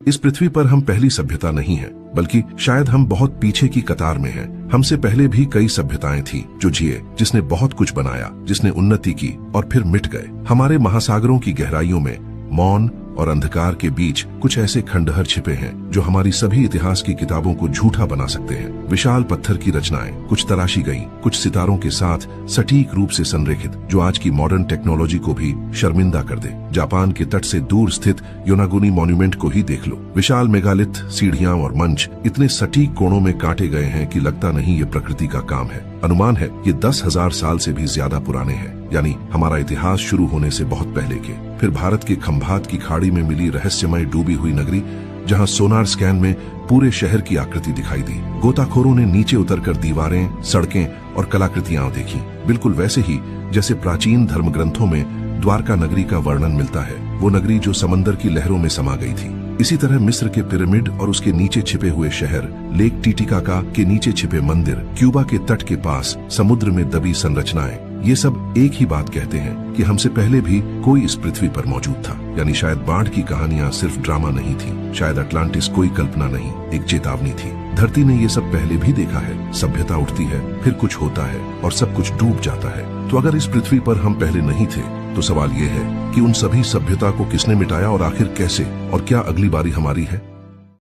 इस पृथ्वी पर हम पहली सभ्यता नहीं है, बल्कि शायद हम बहुत पीछे की कतार में हैं। हमसे पहले भी कई सभ्यताएं थी जो जिए, जिसने बहुत कुछ बनाया, जिसने उन्नति की और फिर मिट गए। हमारे महासागरों की गहराइयों में मौन और अंधकार के बीच कुछ ऐसे खंडहर छिपे हैं जो हमारी सभी इतिहास की किताबों को झूठा बना सकते हैं। विशाल पत्थर की रचनाएं कुछ तराशी गईं, कुछ सितारों के साथ सटीक रूप से संरेखित, जो आज की मॉडर्न टेक्नोलॉजी को भी शर्मिंदा कर दे। जापान के तट से दूर स्थित योनागुनी मॉन्यूमेंट को ही देख लो। विशाल मेगालिथ, सीढ़ियां और मंच इतने सटीक कोणों में काटे गए हैं कि लगता नहीं ये प्रकृति का काम है। अनुमान है ये 10,000 साल से भी ज्यादा पुराने हैं, यानी हमारा इतिहास शुरू होने से बहुत पहले के। फिर भारत के खंभात की खाड़ी में मिली रहस्यमय डूबी हुई नगरी, जहां सोनार स्कैन में पूरे शहर की आकृति दिखाई दी। गोताखोरों ने नीचे उतरकर दीवारें, सड़कें और कलाकृतियां देखी, बिल्कुल वैसे ही जैसे प्राचीन धर्म ग्रंथों में द्वारका नगरी का वर्णन मिलता है, वो नगरी जो समंदर की लहरों में समा गई थी। इसी तरह मिस्र के पिरामिड और उसके नीचे छिपे हुए शहर, लेक टिटिकाका के नीचे छिपे मंदिर, क्यूबा के तट के पास समुद्र में दबी संरचनाएं, ये सब एक ही बात कहते हैं कि हमसे पहले भी कोई इस पृथ्वी पर मौजूद था। यानी शायद बाढ़ की कहानियां सिर्फ ड्रामा नहीं थी, शायद अटलांटिस कोई कल्पना नहीं, एक चेतावनी थी। धरती ने ये सब पहले भी देखा है। सभ्यता उठती है, फिर कुछ होता है और सब कुछ डूब जाता है। तो अगर इस पृथ्वी पर हम पहले नहीं थे, तो सवाल ये है कि उन सभी सभ्यता को किसने मिटाया और आखिर कैसे, और क्या अगली बारी हमारी है?